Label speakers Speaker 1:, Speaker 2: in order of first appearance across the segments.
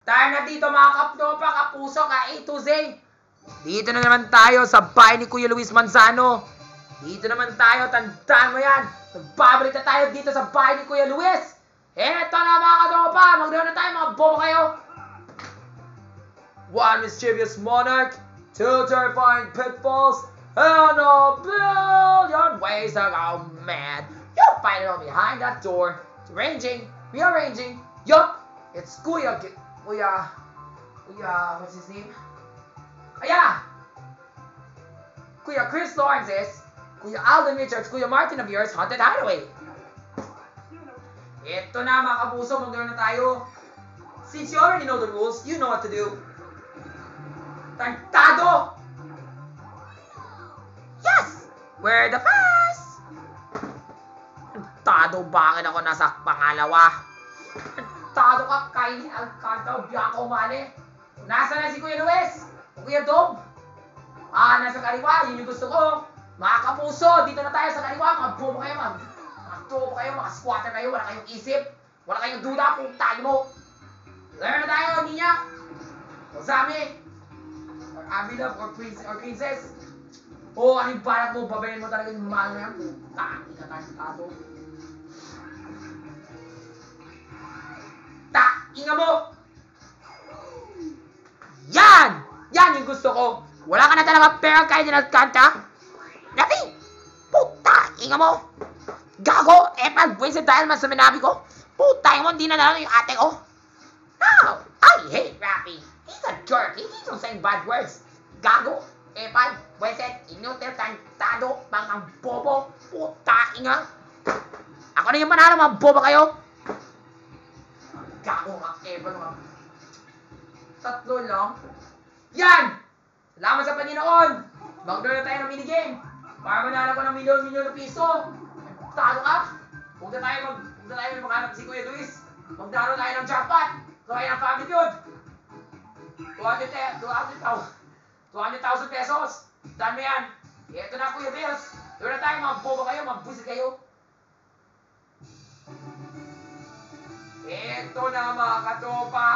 Speaker 1: Tayo na dito mga kapnopa, kapuso, ka A to Z. Dito na naman tayo sa bahay ni Kuya Luis Manzano. Dito naman tayo, tandaan mo yan. Nagbabalik na tayo dito sa bahay ni Kuya Luis. Eto na mga kapnopa, magdoon na tayo mga bobo kayo. 1 mischievous monarch, 2 terrifying pitfalls, and a billion ways to go mad. You'll find it all behind that door. It's arranging, rearranging. Yup, it's Kuya, what's his name? Kuya Chris Lawrence's, Kuya Alden Richards, Kuya Martin of yours, Haunted Hideaway. Ito na mga kapuso, magdoon na tayo. Since you already know the rules, you know what to do. Tantado! Yes! We're the first! Tantado, bakit ako nasa pangalawa? Tantado ka, Kylie Alcantara, Bianco Mane. Nasaan na si Kuya Luis? O Kuya Dom? Nasa kaliwa, yun yung gusto ko. Mga kapuso, dito na tayo sa kaliwa. Mga bobo kayo, mga tropo kayo, mga squatter kayo. Wala kayong isip, wala kayong duda, kung tayo mo. Learn na tayo, Ninya. Ozami. Or Abilov, or Princess. Ano yung balat mo? Babayin mo talaga yung mahal na yan. Taki ka tayo. Inga mo! Yan! Yan yung gusto ko! Wala ka na talaga pera kahit dinagkanta? Nabi! Puta! Inga mo! Gago! Pag-wasted dahil man sa minabi ko? Puta! Inga mo, hindi na nalang yung ate ko? No! I hate Rappy! He's a jerk! He keeps on saying bad words! Gago! Pag-wasted, inutil, kantado, mga bobo! Puta! Inga! Ako na yung manalo, mga bobo kayo! Gago mga Evan mga. Tatlo lang. Yan! Salamat sa Panginoon! Magdoon na tayo ng minigame. Para manalo ko ng milyon-milyon na piso. Talo ka? Huwag na tayo maghanap si Kuya Luis. Magdaro tayo ng jackpot. Kaya ng Family Feud. 200,000 pesos. Dami yan. Ito na Kuya Bills. Doon na tayo, mga bobo kayo, magbusit kayo. Ito na mga katropa.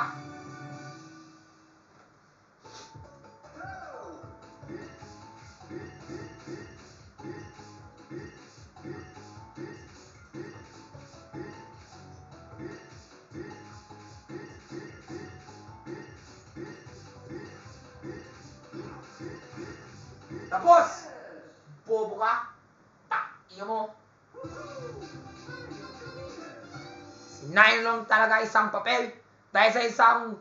Speaker 1: Tapos, bobo ka? Iyo mo. Sinayin lang talaga isang papel. Dahil sa isang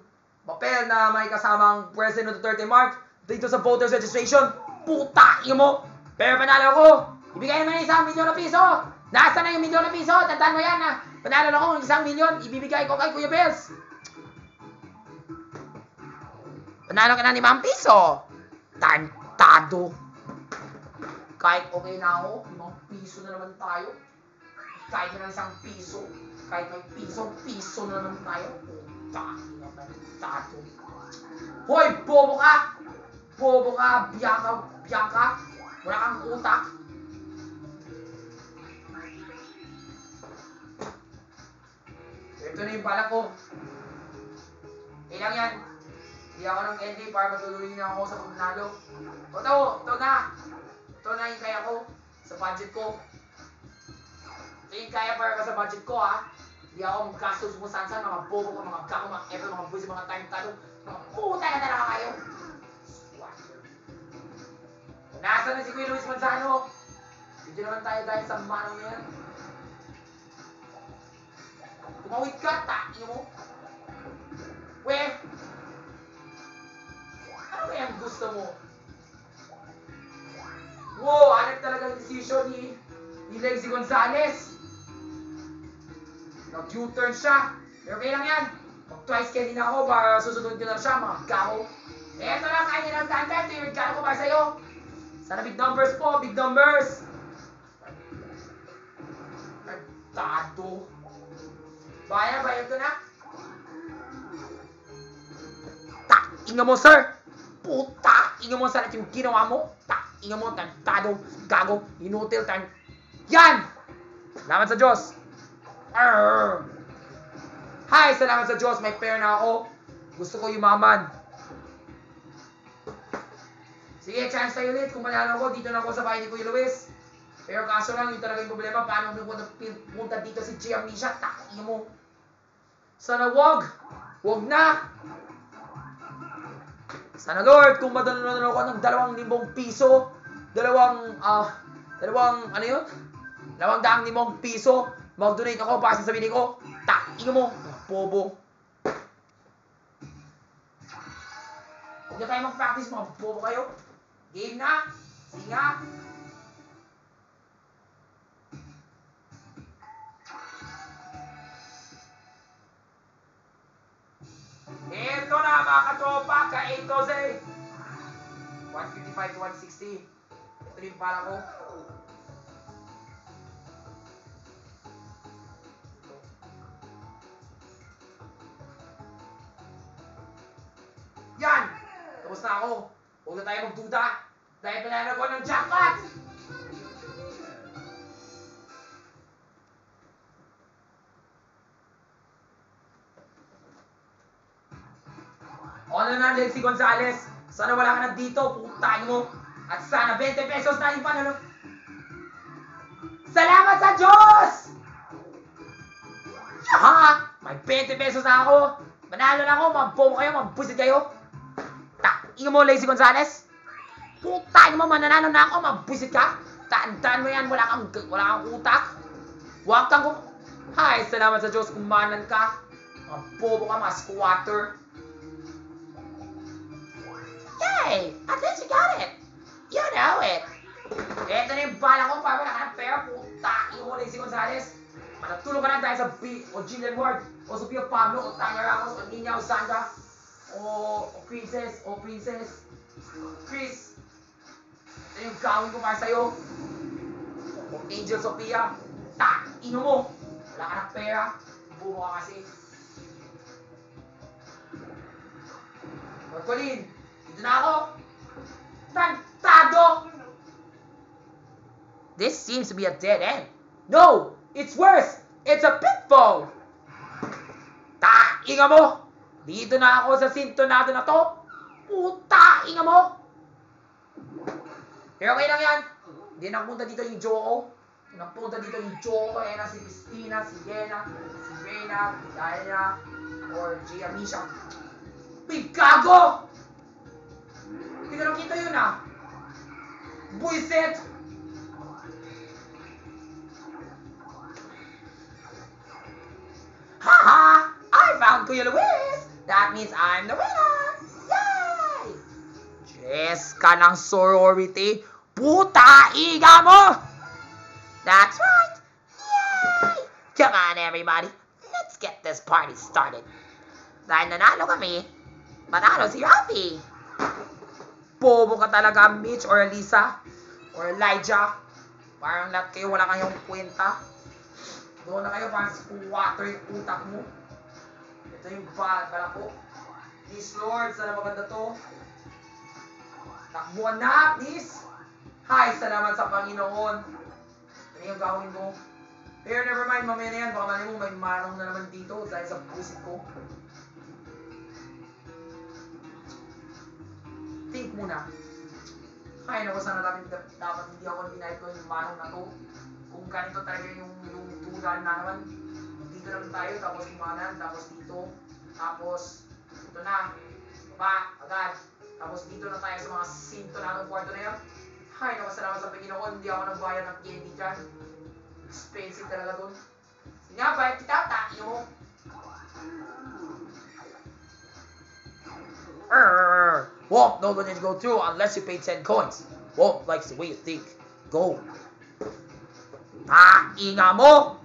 Speaker 1: papel na may kasamang President Duterte mark dito sa voters registration. Puta, iyo mo. Pero panalo ko. Ibigay naman 1 milyon na piso. Nasaan na yung 1 milyon na piso? Tandaan mo yan na. Panalo na ko ng 1 milyon. Ibibigay ko kay Kuya Bills. Panalo ka na 5 piso. Tantado. Kahit okay na ako, 5 piso na naman tayo. Kahit na 1 piso. Kahit may piso na naman tayo. Tantado. Hoy, bobo ka! Bobo ka, Bianca. Wala kang utak. Ito na yung balak ko. Ilang yan. Hindi ako ng LD para matuloy na ako sa pagnalo. Ito na. Ito na yung kaya ko sa budget ko. Ito yung kaya para sa budget ko ha. Hindi ako magkastos mo saan mga bobo ko, mga gako, mga ever, mga buwis, mga time-tado. Mga puta na talaga kayo. Nasaan na si Kuya Luis Manzano? Dito naman tayo dahil sa manong na yan. Tumawid ka, tayo mo. Ano kaya ang gusto mo? Wow, anak talaga yung decision ni Lexi Gonzalez. Nag-U-turn siya. Pero kailang yan. Mag-twice candy na ako para susunod ko na siya, mga gaho. Eto lang, kaya ng content. Ito yung regalo ko para sa'yo. Sana big numbers po, big numbers. Tado. Bayad ko na. Inga mo, sir. Puta, inga mo, sir. At yung ginawa mo. Inga mo, tado, gago, inutil, yan! Salamat sa Diyos. Hi, salamat sa Diyos. May pera na ako. Gusto ko yumaman. Sige, chance tayo ulit. Kung manalo ko, dito na ako sa bahay ni Kuya Luis. Pero kaso lang, yung talaga yung problema, paano punta dito si Gia Misha? Takin mo. Sana wag. Wag na. Sana Lord, kung madalo ko ng 2,000 piso, dalawang 200,000 piso, mag-donate ako para sa sarili ko. Takin mo. Bobo. Huwag na tayo mag-practice, mga bobo kayo. Game na. Sige nga. Ito na mga katropa, ka-8-12. 155 to 160. Ito yung pala ko. Yan! Tapos na ako. Huwag na tayo magduda. Dahil panalo ko ng jackpot! Ano na, Lexi Gonzalez? Sana wala ka na dito, putang mo. At sana 20 pesos na yung panalo. Salamat sa Diyos! Ha? May 20 pesos na ako. Manalo na ako, mambobo kayo, mambusit kayo. Taking mo, Lexi Gonzalez. Putang mo, mananalo na ako, mambusit ka. Tandaan mo yan, wala kang utak. Huwag kang Hay, salamat sa Diyos, kumanan ka. Mambobo ka, mga squatter. Yay! At least you got it! You know it! Eto na yung bala ko para wala ka ng pera. Putang mo, Lexi Gonzalez. Matutulog ka na dahil sa B o Jillian Ward o Sofia Pablo o Tanya Ramos o Nina o Sandra o Princess Chris. Ito yung gawin ko para sa'yo. O Angel Sofia. Ino mo! Wala ka ng pera. Bumo ka kasi. Colin! Dito na ako! Tantado! This seems to be a dead end. No! It's worse! It's a pitfall! Tainga mo! Dito na ako sa sintonado na to! Putainga mo! Pero okay lang yan. Hindi nakapunta dito yung Joko. Nakapunta dito yung Joko. Ayan na si Christina, si Yena, si Reyna, si Diana, or Gia Misha. Big gago! Hindi ko nakita yun ah. Buisit! Haha! I found Kuya Luis! That means I'm the winner! Yay! Yes ka ng sorority. Putaiga mo! That's right! Yay! Come on everybody. Let's get this party started. Dahil nanalo kami, manalo si Rafi. Bobo ka talaga, Mitch or Elisa or Elijah. Parang lahat kayo wala kayong kwenta. Doon na kayo parang squatter yung utak mo. Ito yung bala ko. Please Lord, sana maganda to. Takbuhan na, please. Hi, salamat sa Panginoon. Ano yung gawin mo? Pero never mind, mamaya na yan. Baka mali mo, may manong na naman dito dahil sa pusit ko. Think muna. Kaya naku, sana dapat hindi ako binayad ko yung manong na to. Kung ganito talaga yung tulan na naman. Dito lang tayo, tapos kumanan, tapos dito. Tapos, ito na. Baba, agad. Tapos dito na tayo sa mga sinto na ng kwarto na yun. Ay, naku, salamat sa Panginoon. Hindi ako nagbayad ng candy dyan. Expensive talaga dun. Sige nga, bayad kita, takin mo. Won't know when it go through unless you pay 10 coins. Won't likes the way you think. Go. Tainga mo!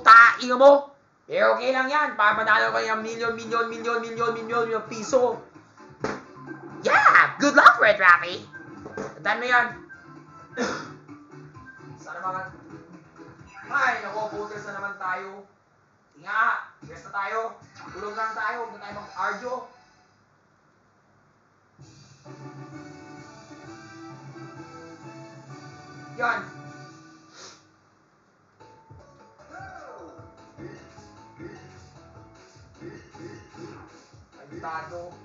Speaker 1: Tainga mo! Pero okay lang yan. Para manalo kayo ng milyon piso. Yeah! Good luck for it, Rafi! Tandaan mo yan. Sana mga... Ay, naku, voters na naman tayo. Sige nga, rest na tayo. Tulog lang tayo, huwag na tayo mag-argue. Yan. tarantado.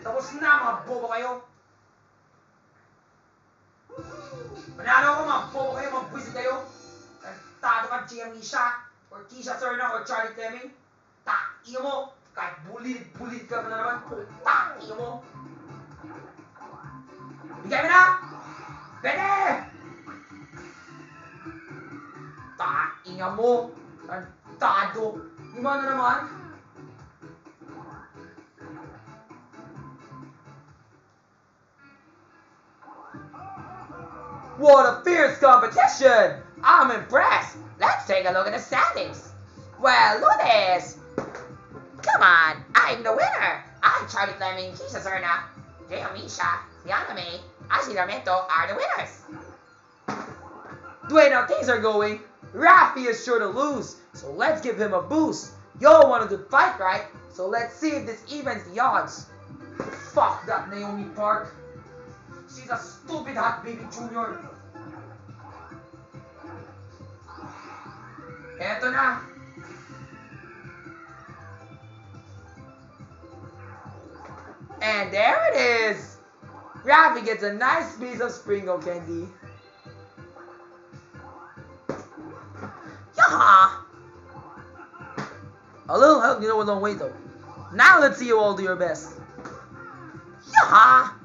Speaker 1: Tapos na, mga bobo kayo. Manalo ako, mga bobo kayo, mga buwisit kayo. Tarantado ka, Gia Misha, or Keisha Serna, or Charlie Fleming. Takiyo mo. Kahit bulit ka na naman, takiyo mo. Bigay mo na! Pwede! Takiyo mo. Tarantado. Lima na naman. What a fierce competition! I'm impressed. Let's take a look at the standings. Well, look at this. Come on, I'm the winner. I'm Charlie Fleming, Keisha Serna, Gia Misha, Yana May, Ashley Lamento are the winners. The way now things are going, Rafi is sure to lose, so let's give him a boost. Y'all wanted to fight, right? So let's see if this evens the odds. Fuck that Naomi Park. She's a stupid hot baby junior. Eto na. And there it is. Rafi gets a nice piece of sprinkle candy. Yaha! A little help, you know, a long way though. Now let's see you all do your best. Yaha!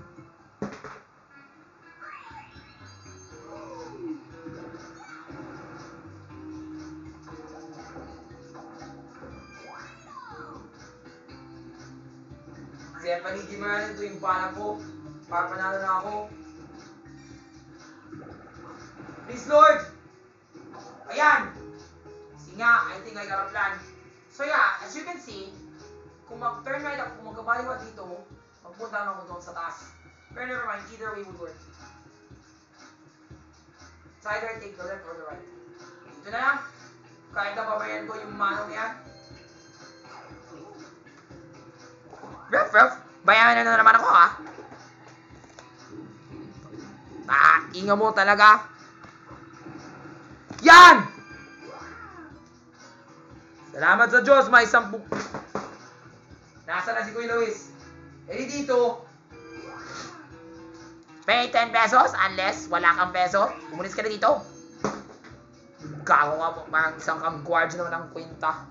Speaker 1: Kaya paligid mo natin ito yung bala ko. Para panalo na ako. Please, Lord! Ayan! Kasi nga, I think I got a plan. So yeah, as you can see, kung mag-turn right ako, kung magkabaliwa dito, magpunta naman ako doon sa taas. Pero never mind, either way would work. So either I take the left or the right. Ito na lang. Kahit na babayan ko yung manong yan. Ref, bayanan na naman ako ha. Inga mo talaga. Yan! Salamat sa Diyos, may 10. Nasa na si Kuya Luis? Eh dito, pay 10 pesos unless wala kang peso. Umulis ka na dito. Gago nga po, parang isang kang guardia naman ang kwenta.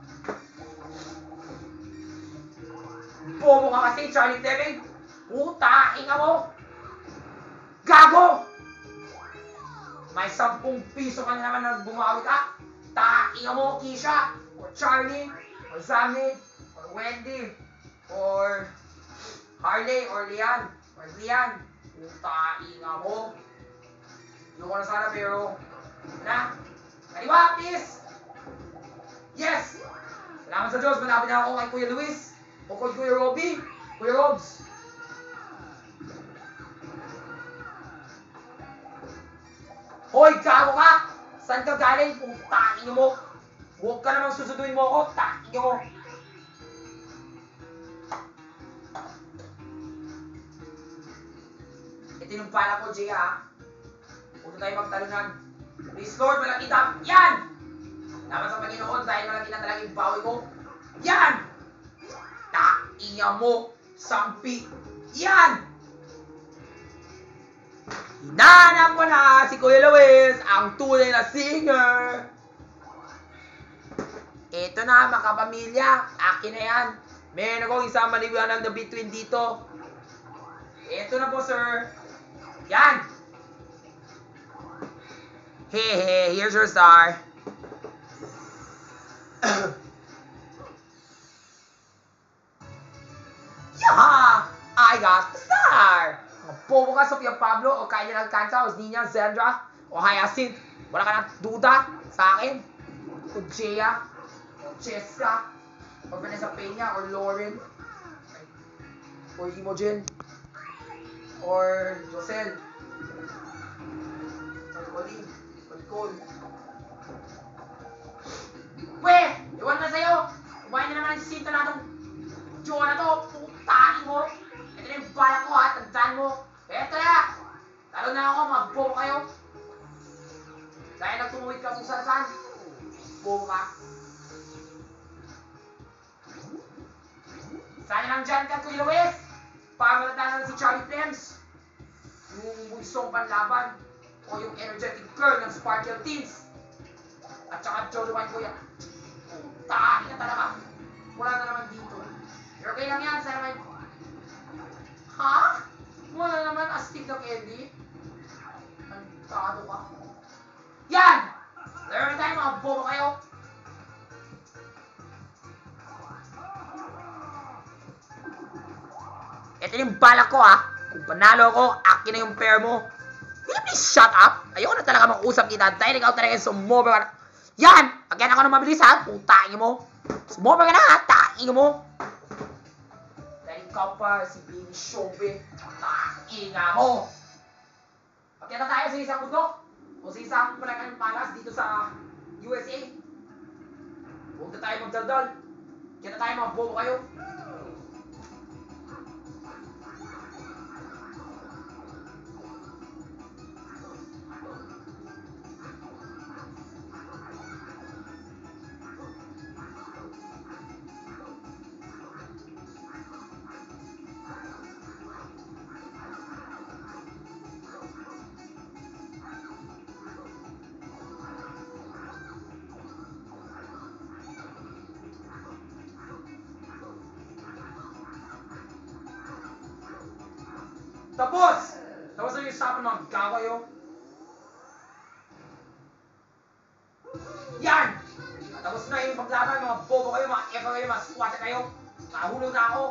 Speaker 1: Bobo ka kasi, Charlie Fleming. Puta, inga mo. Gago! May 10 piso ka na naman na bumawi ka. Inga mo, Keisha, or Charlie, or Sammy, or Wendy, or Harley, or Lian, Puta, inga mo. Yung ko na sana pero, na, kaliwa, please. Yes! Salamat sa Diyos, malapit na ako kay Kuya Luis. O kay Kuya Robby, Kuya Robs. Hoy, gago ka! Saan ka galing? Putangin mo! Huwag ka namang susunduin mo ako, takin mo! Ito yung pala ko, Jay, ha? Huwag na tayo magtalunan. Please, Lord, malaki tap! Yan! Dapat sa Panginoon dahil malaki na talaga yung bawi ko. Yan! Takiya mo, sampi. Yan! Hinanap ko na si Kuya Luis, ang tunay na singer. Ito na, mga kapamilya. Akin na yan. Meron akong isang maliwanag na between dito. Ito na po, sir. Yan! Hey, here's your star. Yaha! I got the star! Bobo ka, Sofia Pablo, o Kylie Alcantara, o Nina Zendra, o Hyacinth. Wala ka ng duda sa akin. O Jaya, o Cheska, o Vanessa Peña, or Lauren, or Imogen, or Josel, or Colleen, or Nicole. Weh! Iwan na sa'yo! Kumain na naman ang sinto na itong Diyo na to! Putahin mo! Ito na yung bala ko ha! mo. Eto na! Talo na ako, mag-boom kayo. Dahil nagtumuwid ka kung saan. Boom ka. Sana lang dyan ka, Kuya Luis. Pamalatan na si Charlie Flames. Yung buisong panlaban. O yung energetic girl ng Sparkle Teens. At saka Joe Duman, Kuya. Tahi na talaga. Wala na naman dito. Pero okay lang yan, sana may... Ha? Wala naman astig ng Eddie? Antado ka. Yan! Laro na tayo, mga bobo kayo. Ito yung balak ko, ha. Kung panalo ko, akin na yung pair mo. Will you please shut up? Ayoko na talaga mag-usap kita dahil ikaw talaga yung sumobra ka na. Yan! Again ako na mabilis, ha. Putangin mo. Sumobra ka na, ha. Tangin mo. Dahil ikaw pa, si Baby Shobe. Tangin mo. Pagkita tayo sa isang bundok. O sa isang palagay palas dito sa USA. Huwag na tayo magdaldal. Kita tayo, mga bobo kayo. Tapos! Tapos na yung usapan ng kawayo. Yan! Tapos na yung paglaban, mga bobo kayo, mga epa kayo, mga squat kayo. Nakahulog na ako.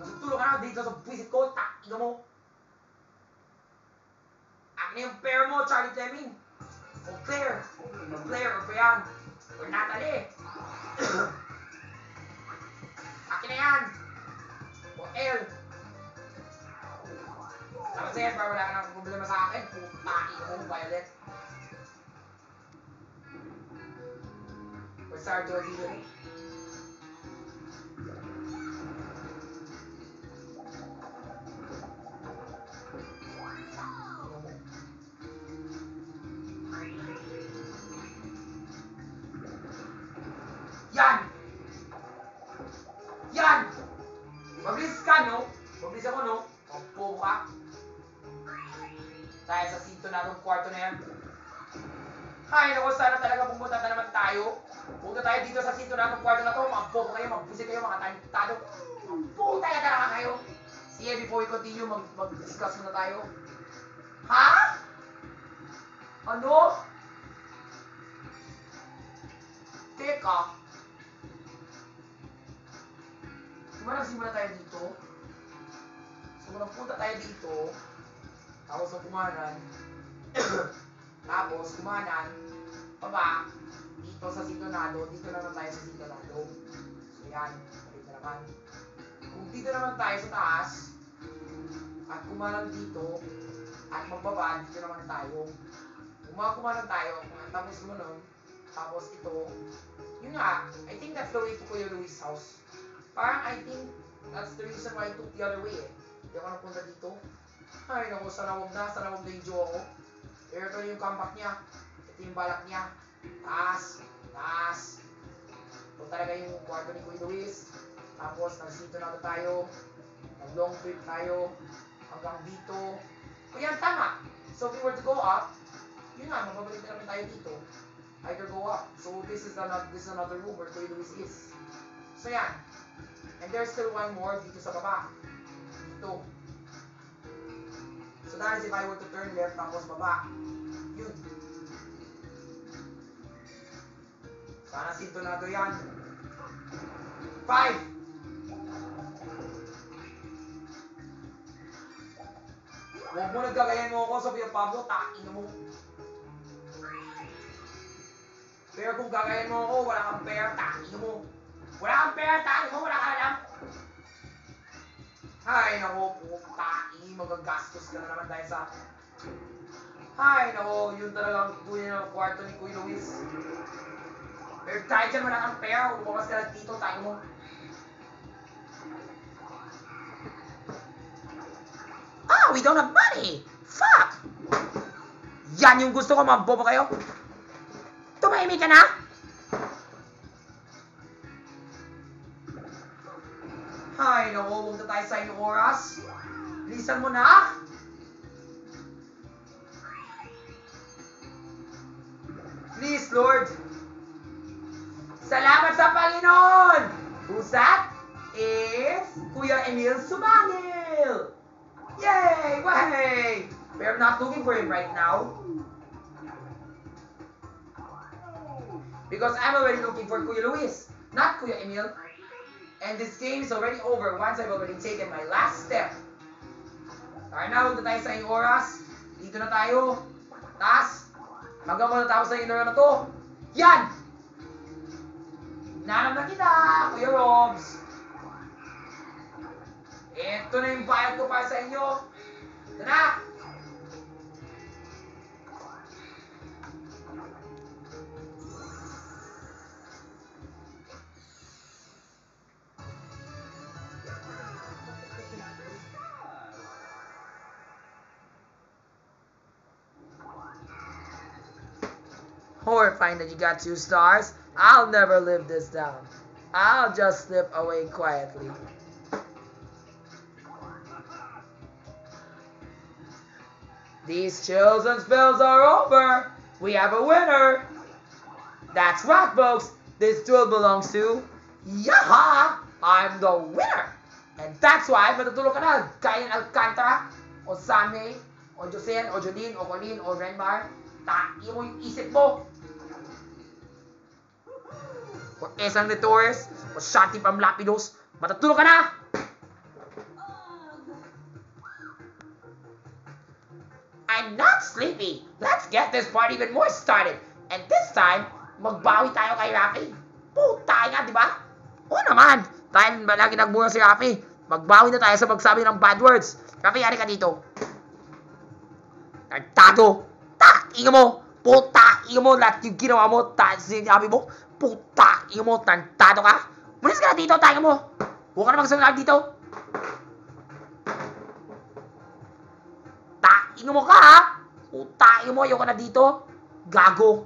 Speaker 1: Natutulog ka na dito sa visit ko. Takiga mo. Akin na yung pair mo, Charlie Fleming. O Claire. O Claire, o Brian. O Natalie. Akin na yan. O Elle. Tapos yan, para wala ka ng problema sa akin, putain mo, Violet. Or Sardo, dito. Yan! Yan! Mabilis ka, no? Mabilis ako, no? Magpo ka. Dahil sa sinto na itong kwarto na yan. Ay, naku, sana talaga pumunta na naman tayo. Punta tayo dito sa sinto na itong kwarto na to. Mga bobo kayo, magbusit kayo, mga talentado. Puta na talaga kayo. Sige, before we continue, mag-discuss muna tayo. Ha? Ano? Teka. Simula tayo dito. So, punta tayo dito. Tapos sa kumanan, tapos kumanan, baba, dito sa sintonado, dito naman tayo sa sintonado. So yan, dito naman. Kung dito naman tayo sa taas, at kumanan dito, at magbaba, dito naman tayo. Kung kumanan tayo, tapos gumanon, tapos ito, yun nga, I think that's the way to Kuya Luis' house. Parang I think that's the reason why I took the other way eh. Hindi ako napunta dito. Ay, naku, sana huwag na yung jowa ko. Pero ito yung comeback niya. Ito yung balak niya. Taas. Taas. Ito talaga yung kwarto ni Kuya Luis. Tapos, nagsito na tayo. Nag-long trip tayo. Hanggang dito. O yan, tama. So, if we were to go up, yun nga, mababalik na naman tayo dito. Either go up. So, this is another room where Kuya Luis is. So, yan. And there's still one more dito sa baba. Dito. So that is if I were to turn left tapos baba. Yun. Sana sintonado yan. 5. Huwag mo nagkagayan mo ako sa Pablo, takin mo. Pero kung gagayan mo ako, wala kang pair, takin mo. Wala kang pair, takin mo, wala ka alam. Ay, nako, putain, magagastos ka na naman dahil sa... Ay, nako, yun talagang kuya ng kwarto ni Kuya Luis. Pero dahil dyan wala kang pair, umakas ka lang dito, tayo mo. we don't have money. Fuck! Yan yung gusto ko, mga bobo kayo. Tumahimik ka na? Ay, naku, huwag na tayo sa inyong oras. Bilisan mo na. Please, Lord. Salamat sa Panginoon. Who's that? It's Kuya Emil Sumangil. Yay! Way! We're not looking for him right now. Because I'm already looking for Kuya Luis, not Kuya Emil. And this game is already over once I've already taken my last step. Alright, now huwag na tayo sa inyong oras. Dito na tayo. Taas. Hanggang mo natapos sa intro na to. Yan! Nanam na kita, Kuya Robs. Ito na yung bayad ko para sa inyo. Ito na! Horrifying that you got 2 stars. I'll never live this down. I'll just slip away quietly. These chills and spills are over. We have a winner. That's right, folks. This duel belongs to Yaha. I'm the winner. And that's why matutulog ka na. Kyan Alcantara, o Sammy, o Jocelyn, o Jolene, o Colleen, o Renmar. Tayo mo yung isip mo. O Esang de Torres, o Shanti from Lapidos. Matutulog ka na. I'm not sleepy. Let's get this party even more started. And this time, magbawi tayo kay Rafi. Puta nga, di ba? Oo naman. Dahil lagi nagmura si Rafi. Magbawi na tayo sa magsabi ng bad words. Rafi, yari ka dito. Tartado. Inga mo. Puta. Inga mo. Lahat yung ginawa mo. Sinabi mo. Puta. Inga mo. Tartado ka. Mulis ka na dito. Tayo mo. Huwag ka na magsabi dito. Inga mo ka, ha? Utain mo, ayaw ka na dito. Gago.